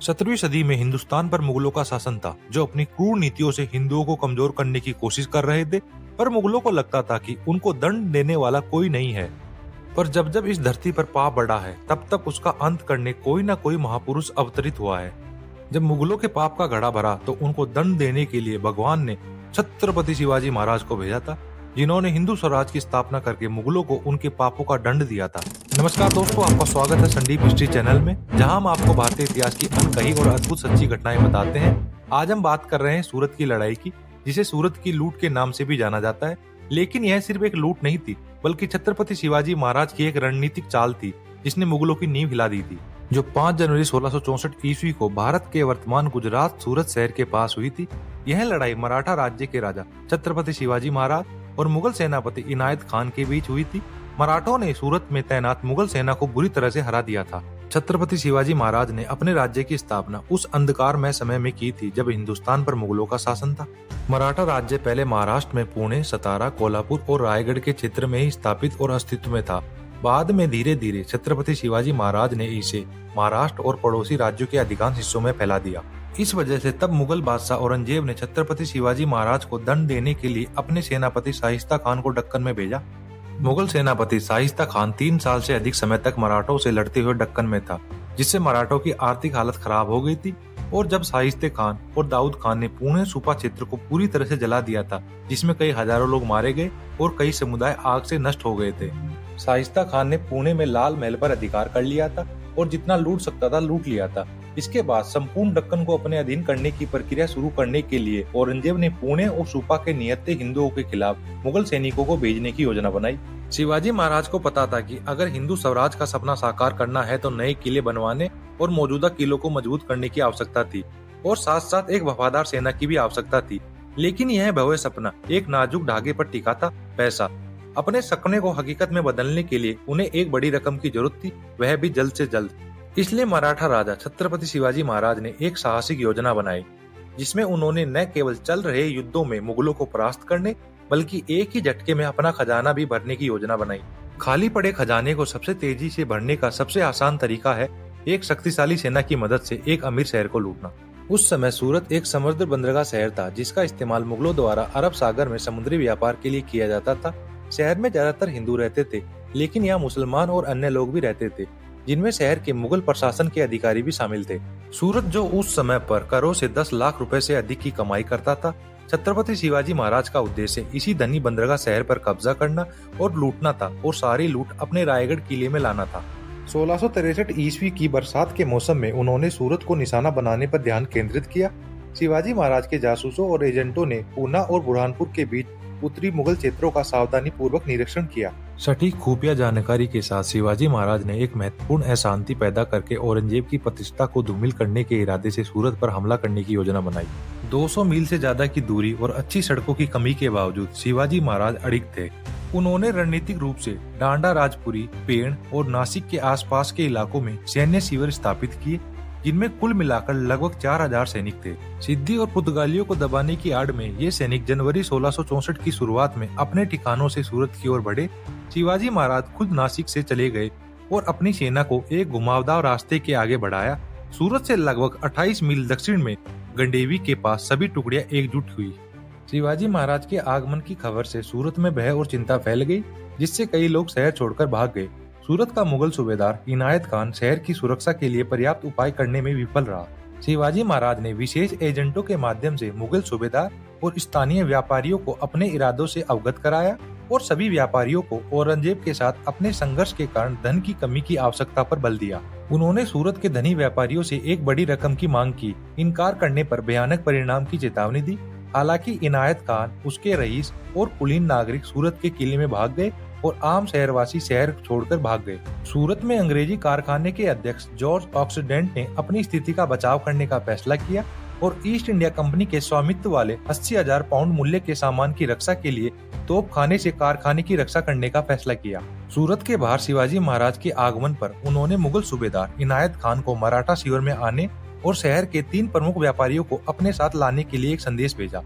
17वीं सदी में हिंदुस्तान पर मुगलों का शासन था, जो अपनी क्रूर नीतियों से हिंदुओं को कमजोर करने की कोशिश कर रहे थे। पर मुगलों को लगता था कि उनको दंड देने वाला कोई नहीं है। पर जब जब इस धरती पर पाप बढ़ा है, तब तब उसका अंत करने कोई न कोई महापुरुष अवतरित हुआ है। जब मुगलों के पाप का घड़ा भरा तो उनको दंड देने के लिए भगवान ने छत्रपति शिवाजी महाराज को भेजा था, जिन्होंने हिंदू स्वराज की स्थापना करके मुगलों को उनके पापों का दंड दिया था। नमस्कार दोस्तों, आपका स्वागत है संदीप हिस्ट्री चैनल में, जहां हम आपको भारतीय इतिहास की अनकही और अद्भुत सच्ची घटनाएं बताते हैं। आज हम बात कर रहे हैं सूरत की लड़ाई की, जिसे सूरत की लूट के नाम से भी जाना जाता है। लेकिन यह सिर्फ एक लूट नहीं थी, बल्कि छत्रपति शिवाजी महाराज की एक रणनीतिक चाल थी, जिसने मुगलों की नींव हिला दी थी, जो 5 जनवरी 1664 ईस्वी को भारत के वर्तमान गुजरात सूरत शहर के पास हुई थी। यह लड़ाई मराठा राज्य के राजा छत्रपति शिवाजी महाराज और मुगल सेनापति इनायत खान के बीच हुई थी। मराठों ने सूरत में तैनात मुगल सेना को बुरी तरह से हरा दिया था। छत्रपति शिवाजी महाराज ने अपने राज्य की स्थापना उस अंधकारमय समय में की थी, जब हिंदुस्तान पर मुगलों का शासन था। मराठा राज्य पहले महाराष्ट्र में पुणे, सतारा, कोल्हापुर और रायगढ़ के क्षेत्र में ही स्थापित और अस्तित्व में था। बाद में धीरे धीरे छत्रपति शिवाजी महाराज ने इसे महाराष्ट्र और पड़ोसी राज्यों के अधिकांश हिस्सों में फैला दिया। इस वजह से तब मुगल बादशाह औरंगजेब ने छत्रपति शिवाजी महाराज को दंड देने के लिए अपने सेनापति शाहिस्ता खान को दक्कन में भेजा। मुगल सेनापति शाहिस्ता खान 3 साल से अधिक समय तक मराठों से लड़ते हुए दक्कन में था, जिससे मराठों की आर्थिक हालत खराब हो गई थी। और जब शाहिस्ते खान और दाऊद खान ने पुणे सूपा क्षेत्र को पूरी तरह से जला दिया था, जिसमें कई हजारों लोग मारे गए और कई समुदाय आग से नष्ट हो गए थे। शाहिस्ता खान ने पुणे में लाल महल पर अधिकार कर लिया था और जितना लूट सकता था लूट लिया था। इसके बाद संपूर्ण दक्कन को अपने अधीन करने की प्रक्रिया शुरू करने के लिए औरंगजेब ने पुणे और सूपा के निहत्थे हिंदुओं के खिलाफ मुगल सैनिकों को भेजने की योजना बनाई। शिवाजी महाराज को पता था कि अगर हिंदू स्वराज का सपना साकार करना है तो नए किले बनवाने और मौजूदा किलों को मजबूत करने की आवश्यकता थी, और साथ साथ एक वफादार सेना की भी आवश्यकता थी। लेकिन यह भव्य सपना एक नाजुक धागे पर टिका था, पैसा। अपने सपने को हकीकत में बदलने के लिए उन्हें एक बड़ी रकम की जरूरत थी, वह भी जल्द से जल्द। इसलिए मराठा राजा छत्रपति शिवाजी महाराज ने एक साहसिक योजना बनाई, जिसमें उन्होंने न केवल चल रहे युद्धों में मुगलों को परास्त करने, बल्कि एक ही झटके में अपना खजाना भी भरने की योजना बनाई। खाली पड़े खजाने को सबसे तेजी से भरने का सबसे आसान तरीका है एक शक्तिशाली सेना की मदद से एक अमीर शहर को लूटना। उस समय सूरत एक समुद्र बंदरगाह शहर था, जिसका इस्तेमाल मुगलों द्वारा अरब सागर में समुद्री व्यापार के लिए किया जाता था। शहर में ज्यादातर हिंदू रहते थे, लेकिन यहाँ मुसलमान और अन्य लोग भी रहते थे, जिनमें शहर के मुगल प्रशासन के अधिकारी भी शामिल थे। सूरत, जो उस समय पर करों से 10 लाख रुपए से अधिक की कमाई करता था, छत्रपति शिवाजी महाराज का उद्देश्य इसी धनी बंदरगाह शहर पर कब्जा करना और लूटना था, और सारी लूट अपने रायगढ़ किले में लाना था। 1663 ईस्वी की बरसात के मौसम में उन्होंने सूरत को निशाना बनाने पर ध्यान केंद्रित किया। शिवाजी महाराज के जासूसों और एजेंटों ने पूना और बुरहानपुर के बीच उत्तरी मुगल क्षेत्रों का सावधानी पूर्वक निरीक्षण किया। सटीक खुफिया जानकारी के साथ शिवाजी महाराज ने एक महत्वपूर्ण अशांति पैदा करके औरंगजेब की प्रतिष्ठा को धूमिल करने के इरादे से सूरत पर हमला करने की योजना बनाई। 200 मील से ज्यादा की दूरी और अच्छी सड़कों की कमी के बावजूद शिवाजी महाराज अड़िग थे। उन्होंने रणनीतिक रूप से डांडा, राजपुरी, पेड़ और नासिक के आसपास के इलाकों में सैन्य शिविर स्थापित किए, जिनमें कुल मिलाकर लगभग 4000 सैनिक थे। सिद्दी और पुर्तगालियों को दबाने की आड़ में ये सैनिक जनवरी 1664 की शुरुआत में अपने ठिकानों से सूरत की ओर बढ़े। शिवाजी महाराज खुद नासिक से चले गए और अपनी सेना को एक घुमावदार रास्ते के आगे बढ़ाया। सूरत से लगभग 28 मील दक्षिण में गंडेवी के पास सभी टुकड़ियां एकजुट हुई। शिवाजी महाराज के आगमन की खबर से सूरत में भय और चिंता फैल गई, जिससे कई लोग शहर छोड़कर भाग गए। सूरत का मुगल सूबेदार इनायत खान शहर की सुरक्षा के लिए पर्याप्त उपाय करने में विफल रहा। शिवाजी महाराज ने विशेष एजेंटों के माध्यम से मुगल सूबेदार और स्थानीय व्यापारियों को अपने इरादों से अवगत कराया, और सभी व्यापारियों को औरंगजेब के साथ अपने संघर्ष के कारण धन की कमी की आवश्यकता पर बल दिया। उन्होंने सूरत के धनी व्यापारियों से एक बड़ी रकम की मांग की। इनकार करने पर भयानक परिणाम की चेतावनी दी। हालांकि इनायत खान, उसके रईस और कुलीन नागरिक सूरत के किले में भाग गए और आम शहरवासी शहर छोड़कर भाग गए। सूरत में अंग्रेजी कारखाने के अध्यक्ष जॉर्ज ऑक्सीडेंट ने अपनी स्थिति का बचाव करने का फैसला किया और ईस्ट इंडिया कंपनी के स्वामित्व वाले 80,000 पाउंड मूल्य के सामान की रक्षा के लिए तोपखाने से कारखाने की रक्षा करने का फैसला किया। सूरत के बाहर शिवाजी महाराज के आगमन पर उन्होंने मुगल सूबेदार इनायत खान को मराठा शिविर में आने और शहर के 3 प्रमुख व्यापारियों को अपने साथ लाने के लिए एक संदेश भेजा।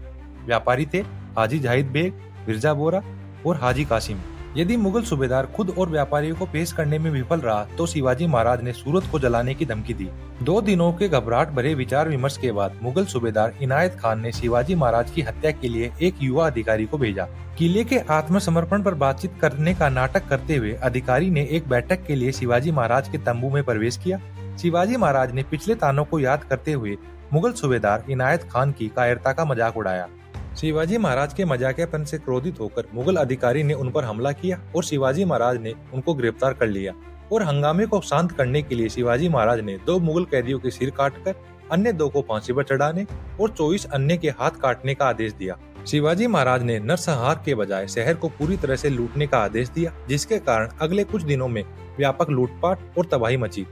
व्यापारी थे हाजी जाहिद बेग, मिर्जा बोरा और हाजी कासिम। यदि मुगल सूबेदार खुद और व्यापारियों को पेश करने में विफल रहा तो शिवाजी महाराज ने सूरत को जलाने की धमकी दी। 2 दिनों के घबराहट भरे विचार विमर्श के बाद मुगल सूबेदार इनायत खान ने शिवाजी महाराज की हत्या के लिए एक युवा अधिकारी को भेजा। किले के आत्मसमर्पण पर बातचीत करने का नाटक करते हुए अधिकारी ने एक बैठक के लिए शिवाजी महाराज के तंबू में प्रवेश किया। शिवाजी महाराज ने पिछले तानों को याद करते हुए मुगल सूबेदार इनायत खान की कायरता का मजाक उड़ाया। शिवाजी महाराज के मजाकियापन से क्रोधित होकर मुगल अधिकारी ने उन पर हमला किया और शिवाजी महाराज ने उनको गिरफ्तार कर लिया और हंगामे को शांत करने के लिए शिवाजी महाराज ने 2 मुगल कैदियों के सिर काटकर अन्य 2 को फांसी पर चढ़ाने और 24 अन्य के हाथ काटने का आदेश दिया। शिवाजी महाराज ने नरसंहार के बजाय शहर को पूरी तरह से लूटने का आदेश दिया, जिसके कारण अगले कुछ दिनों में व्यापक लूटपाट और तबाही मची।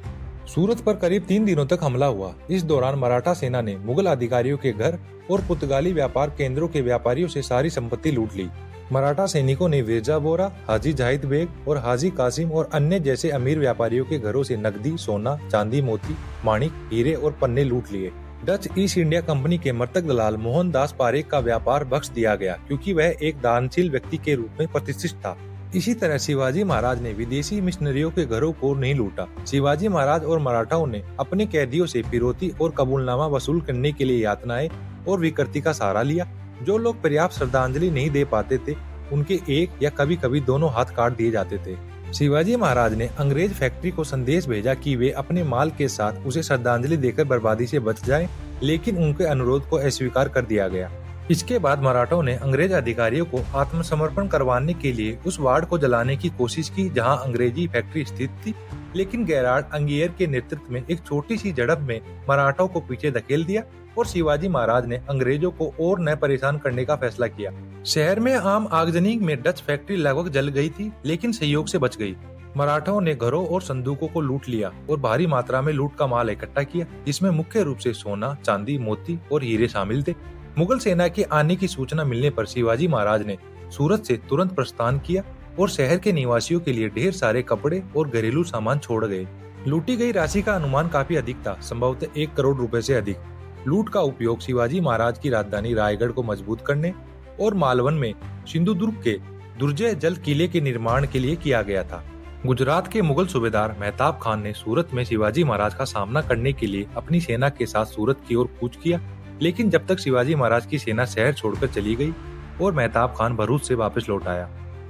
सूरत पर करीब 3 दिनों तक हमला हुआ। इस दौरान मराठा सेना ने मुगल अधिकारियों के घर और पुर्तगाली व्यापार केंद्रों के व्यापारियों से सारी संपत्ति लूट ली। मराठा सैनिकों ने मिर्जा बोरा, हाजी जाहिद बेग और हाजी कासिम और अन्य जैसे अमीर व्यापारियों के घरों से नकदी, सोना, चांदी, मोती, माणिक, हीरे और पन्ने लूट लिए। डच ईस्ट इंडिया कंपनी के मर्तक दलाल मोहनदास पारेख का व्यापार बख्श दिया गया क्योंकि वह एक दानशील व्यक्ति के रूप में प्रतिष्ठित था। इसी तरह शिवाजी महाराज ने विदेशी मिशनरियों के घरों को नहीं लूटा। शिवाजी महाराज और मराठाओं ने अपने कैदियों से फिरौती और कबूलनामा वसूल करने के लिए यातनाएं और विकृति का सहारा लिया। जो लोग पर्याप्त श्रद्धांजलि नहीं दे पाते थे उनके एक या कभी कभी दोनों हाथ काट दिए जाते थे। शिवाजी महाराज ने अंग्रेज फैक्ट्री को संदेश भेजा कि वे अपने माल के साथ उसे श्रद्धांजलि देकर बर्बादी से बच जाएं, लेकिन उनके अनुरोध को अस्वीकार कर दिया गया। इसके बाद मराठों ने अंग्रेज अधिकारियों को आत्मसमर्पण करवाने के लिए उस वार्ड को जलाने की कोशिश की जहां अंग्रेजी फैक्ट्री स्थित थी, लेकिन गेरार्ड अंगियर के नेतृत्व में एक छोटी सी झड़प में मराठों को पीछे धकेल दिया और शिवाजी महाराज ने अंग्रेजों को और न परेशान करने का फैसला किया। शहर में आम आगजनी में डच फैक्ट्री लगभग जल गई थी, लेकिन सहयोग से बच गई। मराठों ने घरों और संदूकों को लूट लिया और भारी मात्रा में लूट का माल इकट्ठा किया, जिसमें मुख्य रूप से सोना, चांदी, मोती और हीरे शामिल थे। मुगल सेना के आने की सूचना मिलने पर शिवाजी महाराज ने सूरत से तुरंत प्रस्थान किया और शहर के निवासियों के लिए ढेर सारे कपड़े और घरेलू सामान छोड़ गए। लूटी गई राशि का अनुमान काफी अधिक था, संभवतः 1 करोड़ रुपए से अधिक। लूट का उपयोग शिवाजी महाराज की राजधानी रायगढ़ को मजबूत करने और मालवन में सिंधुदुर्ग के दुर्जय जल किले के निर्माण के लिए किया गया था। गुजरात के मुगल सूबेदार मेहताब खान ने सूरत में शिवाजी महाराज का सामना करने के लिए अपनी सेना के साथ सूरत की ओर कूच किया, लेकिन जब तक शिवाजी महाराज की सेना शहर छोड़कर चली गई और मेहताब खान भरूच से वापस लौट आया।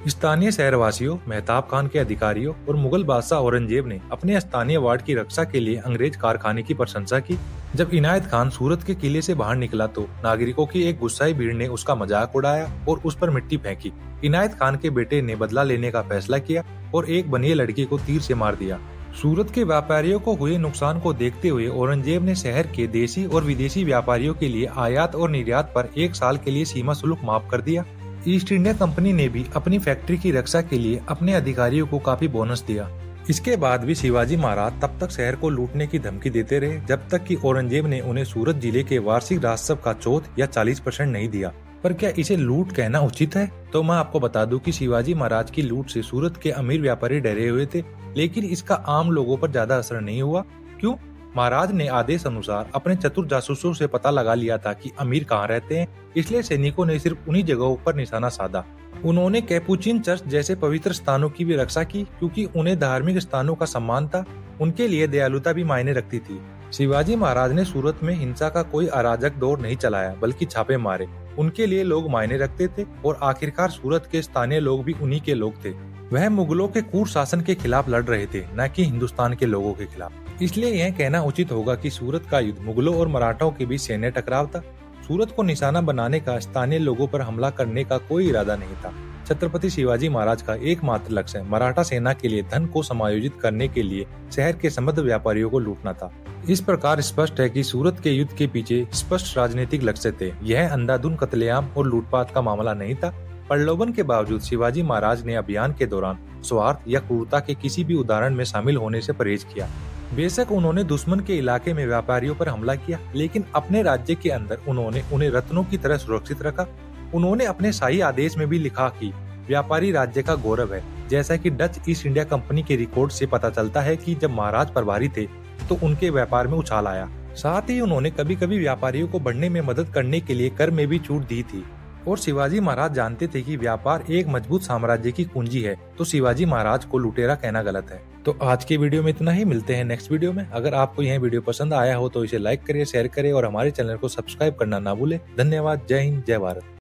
स्थानीय शहरवासियों, मेहताब खान के अधिकारियों और मुगल बादशाह औरंगजेब ने अपने स्थानीय वार्ड की रक्षा के लिए अंग्रेज कारखाने की प्रशंसा की। जब इनायत खान सूरत के किले से बाहर निकला तो नागरिकों की एक गुस्साई भीड़ ने उसका मजाक उड़ाया और उस पर मिट्टी फेंकी। इनायत खान के बेटे ने बदला लेने का फैसला किया और एक बनिए लड़के को तीर से मार दिया। सूरत के व्यापारियों को हुए नुकसान को देखते हुए औरंगजेब ने शहर के देशी और विदेशी व्यापारियों के लिए आयात और निर्यात पर 1 साल के लिए सीमा शुल्क माफ कर दिया। ईस्ट इंडिया कंपनी ने भी अपनी फैक्ट्री की रक्षा के लिए अपने अधिकारियों को काफी बोनस दिया। इसके बाद भी शिवाजी महाराज तब तक शहर को लूटने की धमकी देते रहे जब तक कि औरंगजेब ने उन्हें सूरत जिले के वार्षिक राजस्व का 4 या 40% नहीं दिया। पर क्या इसे लूट कहना उचित है? तो मैं आपको बता दूं कि शिवाजी महाराज की लूट से सूरत के अमीर व्यापारी डरे हुए थे, लेकिन इसका आम लोगों पर ज्यादा असर नहीं हुआ। क्यों? महाराज ने आदेश अनुसार अपने चतुर जासूसों से पता लगा लिया था कि अमीर कहाँ रहते हैं, इसलिए सैनिकों ने सिर्फ उन्हीं जगहों पर निशाना साधा। उन्होंने कैपुचिन चर्च जैसे पवित्र स्थानों की भी रक्षा की क्योंकि उन्हें धार्मिक स्थानों का सम्मान था। उनके लिए दयालुता भी मायने रखती थी। शिवाजी महाराज ने सूरत में हिंसा का कोई अराजक दौर नहीं चलाया, बल्कि छापे मारे। उनके लिए लोग मायने रखते थे और आखिरकार सूरत के स्थानीय लोग भी उन्हीं के लोग थे। वह मुगलों के क्रूर शासन के खिलाफ लड़ रहे थे, न कि हिंदुस्तान के लोगों के खिलाफ। इसलिए यह कहना उचित होगा कि सूरत का युद्ध मुगलों और मराठों के बीच सैन्य टकराव था। सूरत को निशाना बनाने का, स्थानीय लोगों पर हमला करने का कोई इरादा नहीं था। छत्रपति शिवाजी महाराज का एकमात्र लक्ष्य मराठा सेना के लिए धन को समायोजित करने के लिए शहर के समृद्ध व्यापारियों को लूटना था। इस प्रकार स्पष्ट है कि सूरत के युद्ध के पीछे स्पष्ट राजनीतिक लक्ष्य थे। यह अंधाधुंध कत्लेआम और लूटपाट का मामला नहीं था। प्रलोभन के बावजूद शिवाजी महाराज ने अभियान के दौरान स्वार्थ या क्रूरता के किसी भी उदाहरण में शामिल होने से परहेज किया। बेशक उन्होंने दुश्मन के इलाके में व्यापारियों पर हमला किया, लेकिन अपने राज्य के अंदर उन्होंने उन्हें रत्नों की तरह सुरक्षित रखा। उन्होंने अपने शाही आदेश में भी लिखा कि व्यापारी राज्य का गौरव है। जैसा कि डच ईस्ट इंडिया कंपनी के रिकॉर्ड से पता चलता है कि जब महाराज प्रभारी थे तो उनके व्यापार में उछाल आया। साथ ही उन्होंने कभी कभी व्यापारियों को बढ़ने में मदद करने के लिए कर में भी छूट दी थी और शिवाजी महाराज जानते थे कि व्यापार एक मजबूत साम्राज्य की कुंजी है, तो शिवाजी महाराज को लुटेरा कहना गलत है। तो आज के वीडियो में इतना ही, मिलते हैं नेक्स्ट वीडियो में। अगर आपको यह वीडियो पसंद आया हो तो इसे लाइक करिए, शेयर करिए और हमारे चैनल को सब्सक्राइब करना ना भूले। धन्यवाद। जय हिंद, जय भारत।